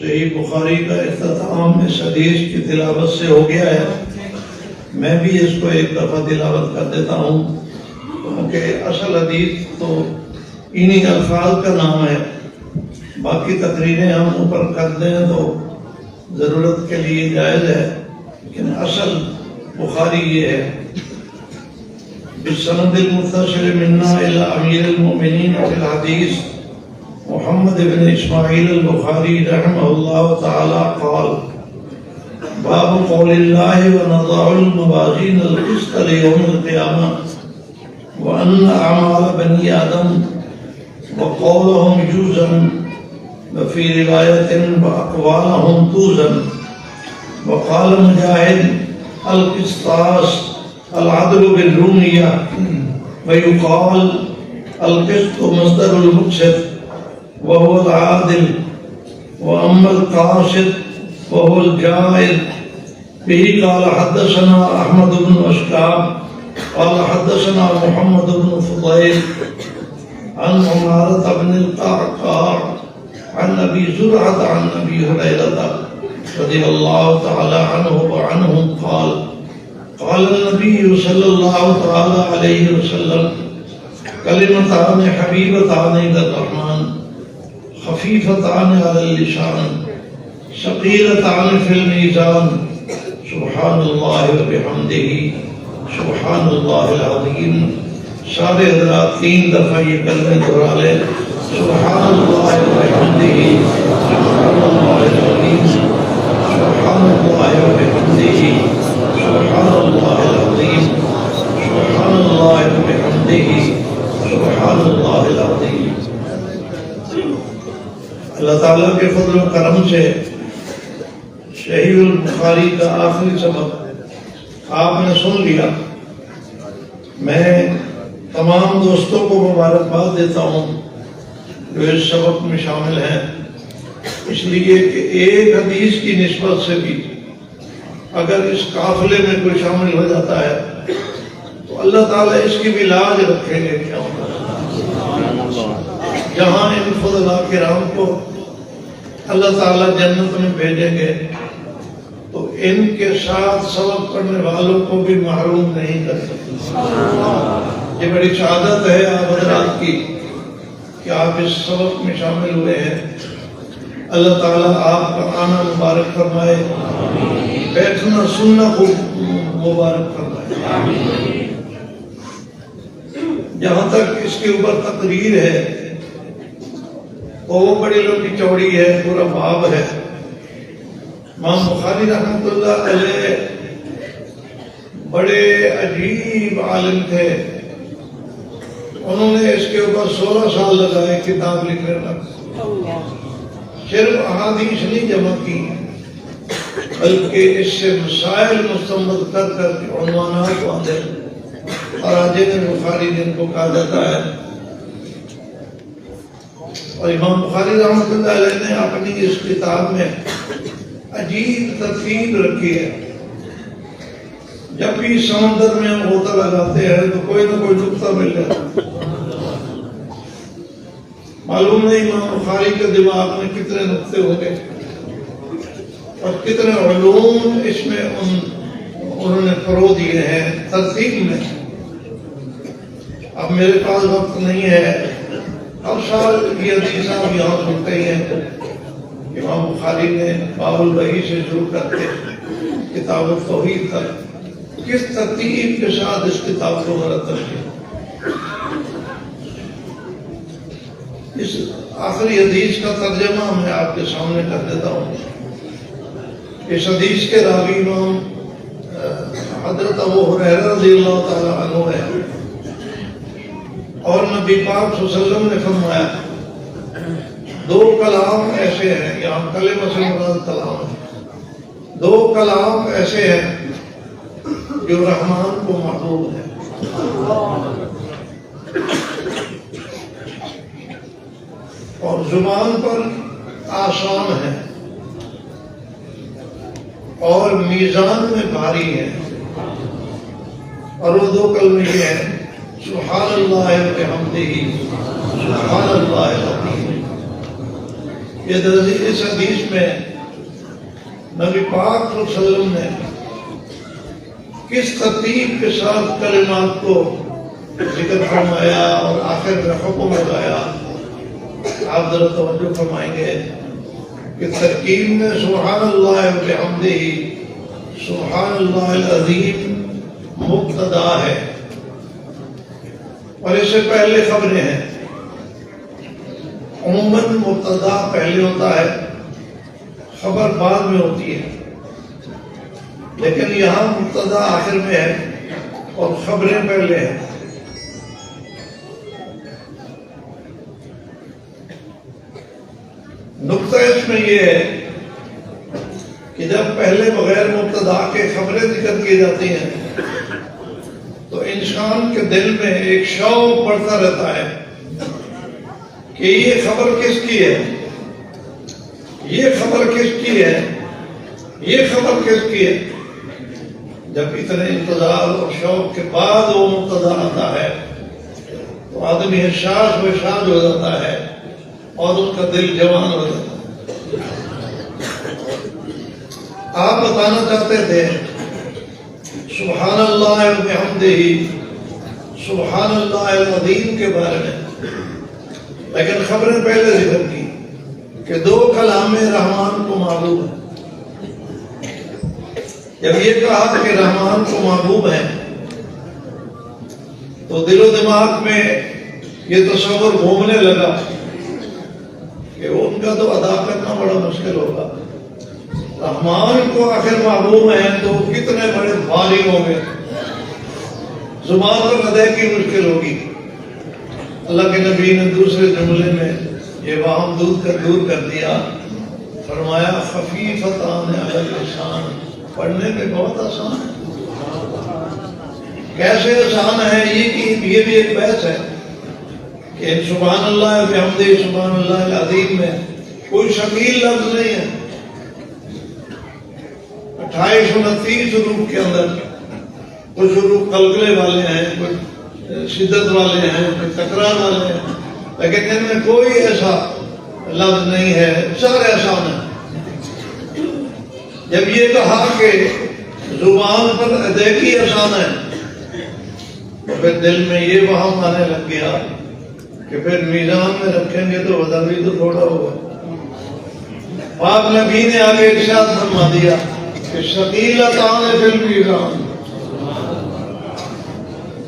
صحیح بخاری کا اختتام اس حدیث کی تلاوت سے ہو گیا ہے۔ میں بھی اس کو ایک دفعہ تلاوت کر دیتا ہوں کیونکہ اصل حدیث تو انہی الفاظ کا نام ہے، باقی تقریریں ہم اوپر کر دیں تو ضرورت کے لیے جائز ہے، لیکن اصل بخاری یہ ہے: بالسند المتصل منا الى امیر المؤمنین فی الحدیث محمد بن اسماعیل البخاری رحمہ اللہ تعالی قال: باب قول اللہ ونضع الموازین القسط لیوم القیامہ وان اعمال بنی آدم وقولهم یوزن وفی روایت واقوالهم توزن وقال مجاہد القسطاس العدل بالرومیہ ویقال القسط مصدر المقسط وهو العادل وأما القاسط وهو الجائر. به قال حدثنا أحمد بن أشكاب قال حدثنا محمد بن فضيل عن عمارة بن القعقاع عن أبي زرعة عن أبي هريرة رضي الله تعالى عنه وعنهم قال: قال النبي صلى الله تعالى عليه وسلم: كلمتان حبيبتان إلى الرحمن خفيفتان على اللسان ثقيلتان في الميزان سبحان الله وبحمده سبحان الله العظيم. سارے حضرات 3 دفعہ یہ کلمے دہرا لیں: سبحان اللہ وبحمده سبحان اللہ العظیم سبحان اللہ وبحمده سبحان اللہ العظیم سبحان اللہ وبحمده سبحان اللہ العظیم. اللہ تعالیٰ کے فضل و کرم سے صحیح البخاری کا آخری سبق آپ نے سن لیا. میں تمام دوستوں کو مبارکباد دیتا ہوں جو اس سبق میں شامل ہیں، اس لیے کہ ایک حدیث کی نسبت سے بھی اگر اس قافلے میں کوئی شامل ہو جاتا ہے تو اللہ تعالیٰ اس کی بھی لاج رکھیں گے. کیا جہاں ان فضلاء کرام کو اللہ تعالیٰ جنت میں بھیجیں گے تو ان کے ساتھ سبق پڑھنے والوں کو بھی محروم نہیں کر سکتے. یہ بڑی سعادت ہے آپ حضرات کی کہ آپ اس سبق میں شامل ہوئے ہیں. اللہ تعالیٰ آپ کا آنا مبارک فرمائے، بیٹھنا سننا کو مبارک فرمائے. جہاں تک اس کے اوپر تقریر ہے وہ بڑی لمبی چوڑی ہے، پورا باب ہے. امام بخاری رحمۃ اللہ علیہ بڑے عجیب عالم تھے. انہوں نے اس کے اوپر 16 سال لگائے کتاب لکھنے میں. صرف احادیث نہیں جمع کی بلکہ اس سے مسائل مستنبط کر کر کے عنوانات باندھے اور راجم بخاری جن کو کہا جاتا ہے. اور امام بخاری رحمۃ اللہ علیہ نے اپنی اس کتاب میں عجیب ترتیب رکھی ہے. جب بھی سمندر میں ہم غوطہ لگاتے ہیں تو کوئی نہ کوئی نقطہ مل جاتا. معلوم نہیں امام بخاری کے دماغ میں کتنے نقطے ہوں گے اور کتنے علوم اس میں انہوں نے پرو دیے ہیں ترتیب میں. اب میرے پاس وقت نہیں ہے. ہر سال یہ حدیث آپ یہاں سنتے ہی ہیں. امام بخاری نے باب الوحی سے شروع کر کے کتاب التوحید تک کس ترتیب کے ساتھ اس کتاب کو مرتب کیا. اس آخری حدیث کا ترجمہ میں آپ کے سامنے کر دیتا ہوں. اس حدیث کے راوی امام حضرت ابو ہریرہ رضی اللہ تعالی عنہ ہے اور نبی پاک صلی اللہ علیہ وسلم نے فرمایا 2 کلام ایسے ہیں، یہاں کلمہ سے مراد کلام ہے، 2 کلام ایسے ہیں جو رحمان کو محبوب ہے. اور زبان پر آسان ہے اور میزان میں بھاری ہے. اور وہ 2 کلمے یہ ہیں: سبحان اللہ وبحمدہ سبحان اللہ العظیم. اس حدیث میں نبی پاک صلی اللہ علیہ وسلم نے کس ترتیب کے ساتھ کلمات کو ذکر فرمایا اور آخر میں حکم لگایا، آپ ذرا توجہ فرمائیں گے کہ ترکیب میں سبحان اللہ و بحمدہ سبحان اللہ العظیم مبتدا ہے اور اس سے پہلے خبریں ہیں۔ عموماً مبتدا پہلے ہوتا ہے، خبر بعد میں ہوتی ہے، لیکن یہاں مبتدا آخر میں ہے اور خبریں پہلے ہیں۔ نقطہ اس میں یہ ہے کہ جب پہلے بغیر مبتدا کے خبریں ذکر کی جاتی ہیں تو انسان کے دل میں ایک شوق بڑھتا رہتا ہے کہ یہ خبر کس کی ہے، یہ خبر کس کی ہے، یہ خبر کس کی ہے۔ جب اتنے انتظار اور شوق کے بعد وہ مبتدا آتا ہے تو آدمی حساس و شاد ہو جاتا ہے اور اس کا دل جوان ہو جاتا ہے۔ آپ بتانا چاہتے تھے سبحان اللہ و بحمدہ سبحان اللہ العظیم کے بارے میں، لیکن خبریں پہلے ذکر کی کہ دو کلام رحمان کو معلوم ہے۔ جب یہ کہا کہ رحمان کو محبوب ہے تو دل و دماغ میں یہ تصور گھومنے لگا کہ ان کا تو ادا کرنا بڑا مشکل ہوگا۔ رحمان کو آخر محبوب ہیں تو کتنے بڑے بھاری ہوں گے، زبان پر ادائیگی مشکل ہوگی۔ اللہ کے نبی نے دوسرے جملے میں یہ وہم دور کر دیا، فرمایا خفیفتان علی اللسان، پڑھنے میں بہت آسان ہے۔ کیسے آسان ہے یہ بھی ایک بحث ہے کہ سبحان اللہ بحمدہ سبحان اللہ العظیم میں کوئی شکیل لفظ نہیں ہے۔ 28 29 حروف کے اندر کچھ حروف قلقلے والے ہیں، کچھ شدت والے ہیں، کچھ تکرار والے ہیں، لیکن ان میں کوئی ایسا لفظ نہیں ہے، سارے آسان ہیں۔ جب یہ کہا کہ زبان پر ادائیگی آسان ہے تو پھر دل میں یہ وہم آنے لگ گیا کہ پھر میزان میں رکھیں گے تو وزن بھی تو تھوڑا ہوگا۔ پاک نبی نے آگے ارشاد فرما دیا کہ ثقیلتان فی المیزان،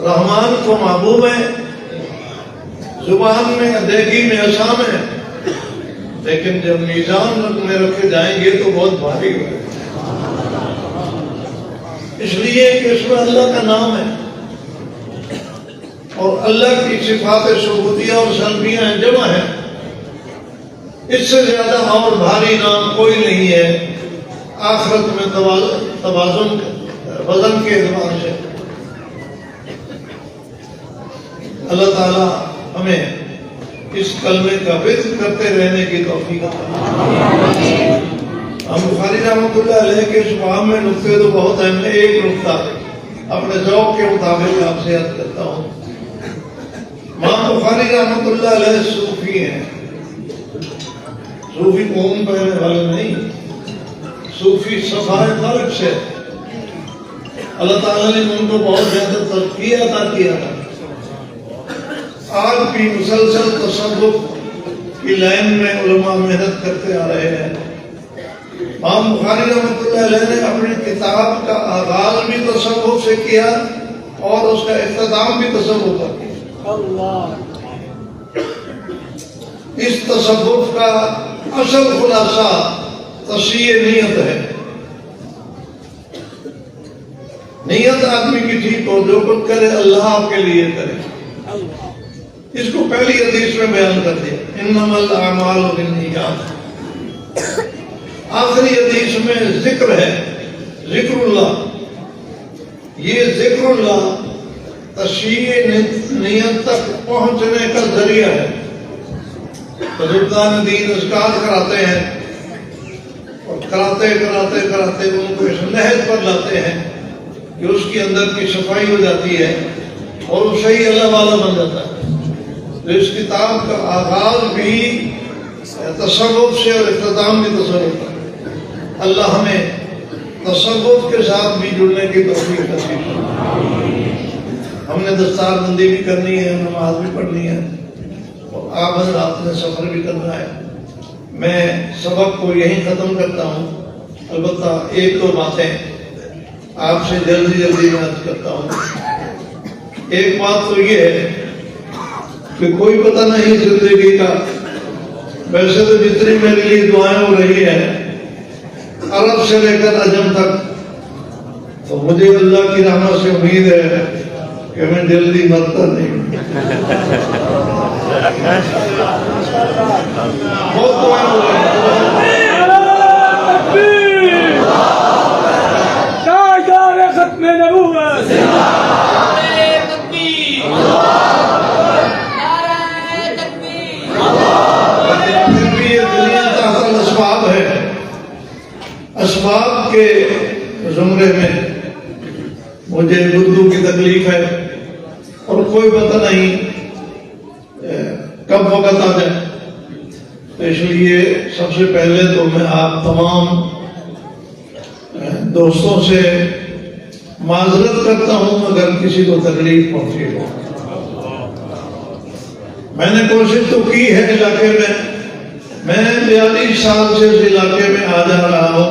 رحمان کو محبوب ہے، زبان میں ادائیگی میں آسان ہے، لیکن جب میزان میں رکھے جائیں گے تو بہت بھاری ہوگا۔ اس لیے کہ اس میں اللہ کا نام ہے اور اللہ کی صفات ثبوتیہ اور سلبیہ جمع ہے، اس سے زیادہ اور بھاری نام کوئی نہیں ہے آخرت میں توازن وزن کے اعتبار سے۔ اللہ تعالی ہمیں اس کلمے کا ذکر کرتے رہنے کی توفیق عطا۔ ہم بخاری رحمۃ اللہ علیہ کے اس باب میں نقطے تو بہت ہیں، میں ایک نقطہ اپنے ذوق کے مطابق آپ سے عرض کرتا ہوں۔ امام بخاری رحمۃ اللہ علیہ صوفی ہیں، صوفی قوم پہنے والے نہیں، صوفی صفائے قلب سے اللہ تعالیٰ نے ان کو بہت زیادہ ترقی عطا کیا تھا۔ آج بھی مسلسل تصوف کی لائن میں علماء محنت کرتے آ رہے ہیں۔ امام بخاری رحمۃ اللہ علیہ نے اپنی کتاب کا آغاز بھی تصوف سے کیا اور اس کا اختتام بھی تصوف پر کیا۔ اس تصوف کا اصل خلاصہ تصحیح نیت ہے۔ نیت آدمی کی ٹھیک ہو، جو کچھ کرے اللہ آپ کے لیے کرے۔ اس کو پہلی حدیث میں بیان کر دیا، انما الاعمال بالنیات۔ آخری حدیث میں ذکر ہے، ذکر اللہ۔ یہ ذکر اللہ تصحیح نیت تک پہنچنے کا ذریعہ ہے۔ بزرگان دین اذکار کراتے ہیں اور کراتے ان کو اس نہج پر لاتے ہیں کہ اس کے اندر کی صفائی ہو جاتی ہے اور وہ صحیح اللہ والا بن جاتا ہے۔ تو اس کتاب کا آغاز بھی تصوف سے اور اختتام بھی تصوف ہے۔ اللہ ہمیں تصوف کے ساتھ بھی جڑنے کی توفیق نصیب فرمائے۔ ہم نے دستار بندی بھی کرنی ہے، نماز بھی پڑھنی ہے، اور آپ حضرات نے سفر بھی کرنا ہے۔ میں سبق کو یہیں ختم کرتا ہوں، البتہ ایک دو باتیں آپ سے جلدی میں عرض کرتا ہوں۔ ایک بات تو یہ ہے کہ کوئی پتہ نہیں زندگی کا، ویسے تو جتنی میرے لیے دعائیں ہو رہی ہیں عرب سے لے کر عجم تک، تو مجھے اللہ کی رحمت سے امید ہے کہ میں جلدی مرتا نہیں ہوں۔ بہت دعائیں ہو رہی ہیں۔ ختم نبوت، پھر بھی یہ دنیا تحت الاسباب ہے، اسباب کے زمرے میں مجھے اردو کی تکلیف ہے، اور کوئی پتہ نہیں کب وقت آ جائے۔ تو اس لیے سب سے پہلے تو میں آپ تمام دوستوں سے معذرت کرتا ہوں اگر کسی کو تکلیف پہنچی ہو۔ میں نے کوشش تو کی ہے علاقے میں 42 سال سے اس علاقے میں آ جا رہا ہوں،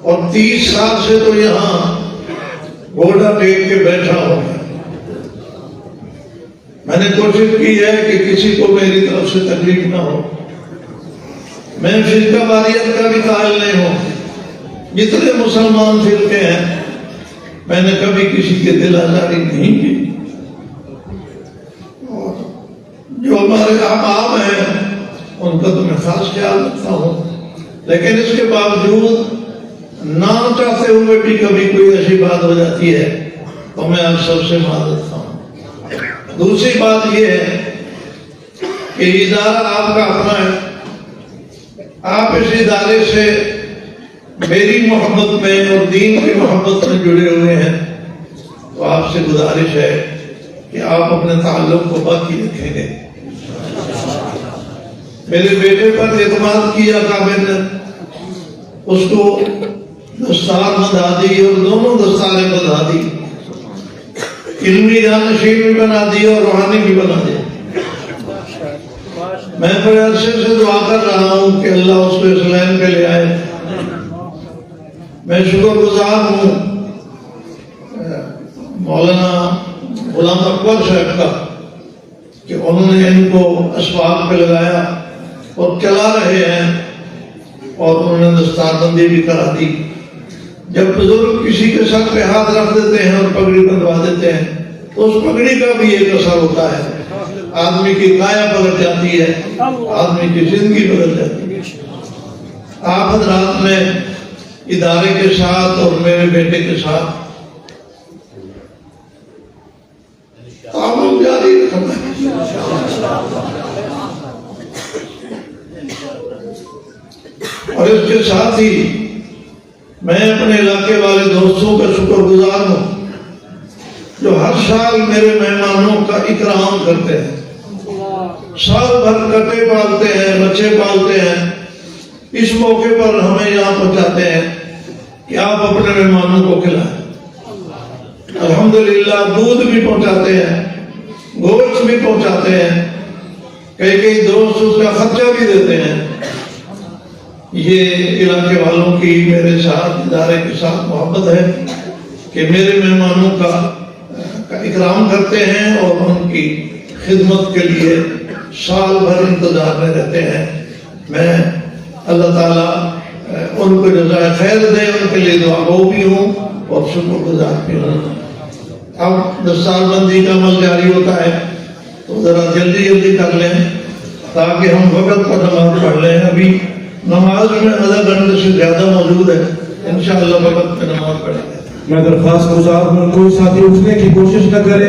اور 30 سال سے تو یہاں گوڑا ٹیک کے بیٹھا ہوں۔ میں نے کوشش کی ہے کہ کسی کو میری طرف سے تکلیف نہ ہو۔ میں فرقہ واریت کا بھی قائل نہیں ہوں۔ جتنے مسلمان فرقے ہیں میں نے کبھی کسی کے دل آزاری نہیں کی، اور جو ہمارے احباب ہیں ان کا تو میں خاص خیال رکھتا ہوں، لیکن اس کے باوجود نہ چاہتے ہوئے بھی کبھی کوئی ایسی بات ہو جاتی ہے تو میں آپ سب سے معذرت کرتا ہوں۔ دوسری بات یہ ہے کہ ادارہ آپ کا اپنا ہے، آپ اس ادارے سے میری محبت میں اور دین کی محبت میں جڑے ہوئے ہیں، تو آپ سے گزارش ہے کہ آپ اپنے تعلق کو باقی رکھیں گے۔ میرے بیٹے پر اعتماد کیا کابر نے، اس کو دستار بندھا دی اور دونوں دستاریں بندھا دی، علمی جانشین بھی بنا دی اور روحانی بھی بنا دی۔ میں بڑے عرصے سے دعا کر رہا ہوں کہ اللہ اس کو اس لائن پہ لے آئے۔ میں شکر گزار ہوں مولانا غلام اکبر صاحب کا کہ انہوں نے ان کو اسباب پہ لگایا اور چلا رہے ہیں، اور انہوں نے دستار بندی بھی کرا دی۔ جب بزرگ کسی کے سر پہ ہاتھ رکھ دیتے ہیں اور پگڑی بندھوا دیتے ہیں تو اس پگڑی کا بھی ایک اثر ہوتا ہے، آدمی کی کایا بدل جاتی ہے، آدمی کی زندگی بدل جاتی ہے۔ آپ حضرات نے ادارے کے ساتھ اور میرے بیٹے کے ساتھ تعاون جاری رکھنا ہے۔ اور اس کے ساتھ ہی میں اپنے علاقے والے دوستوں کا شکر گزار ہوں جو ہر سال میرے مہمانوں کا اکرام کرتے ہیں، سال بھر کٹے پالتے ہیں، بچے پالتے ہیں، اس موقع پر ہمیں یہاں پہنچاتے ہیں کہ آپ اپنے مہمانوں کو کھلائیں۔ الحمدللہ دودھ بھی پہنچاتے ہیں، گوشت بھی پہنچاتے ہیں، کئی دوست اس کا خرچہ بھی دیتے ہیں۔ یہ علاقے والوں کی میرے ساتھ، ادارے کے ساتھ محبت ہے کہ میرے مہمانوں کا اکرام کرتے ہیں اور ان کی خدمت کے لیے سال بھر انتظار میں رہتے ہیں۔ میں اللہ تعالیٰ ان کو جزائے خیر دے، ان کے لیے دعا گو بھی ہوں اور شکر گزار بھی ہوں۔ اب دستار بندی کا عمل جاری ہوتا ہے تو ذرا جلدی کر لیں تاکہ ہم وقت پر نماز پڑھ لیں۔ ابھی نماز میں آدھا گھنٹے سے زیادہ موجود ہے، انشاءاللہ وقت پہ نماز پڑھیں گے۔ میں درخواست گزار ہوں کوئی ساتھی اٹھنے کی کوشش نہ کرے،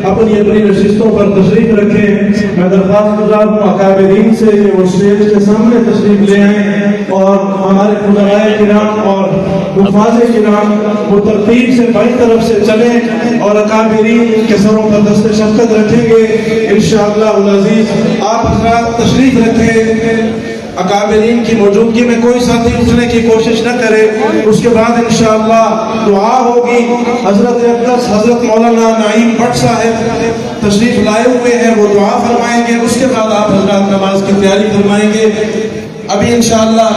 اپنی اپنی نشستوں پر تشریف رکھیں۔ میں درخواست گزار ہوں اکابرین سے کہ وہ اسٹیج کے سامنے تشریف لے آئیں اور ہمارے خدائے کرام اور حفاظ کرام وہ ترتیب سے بائیں طرف سے چلیں اور اکابرین کے سروں پر دست شفقت رکھیں گے انشاءاللہ العزیز۔ آپ حضرات تشریف رکھیں، اکابرین کی موجودگی میں کوئی ساتھی اٹھنے کی کوشش نہ کرے۔ اس کے بعد انشاءاللہ دعا ہوگی۔ حضرت اقدس حضرت مولانا نعیم بٹ صاحب تشریف لائے ہوئے ہیں، وہ دعا فرمائیں گے، اس کے بعد آپ حضرات نماز کی تیاری فرمائیں گے۔ ابھی انشاءاللہ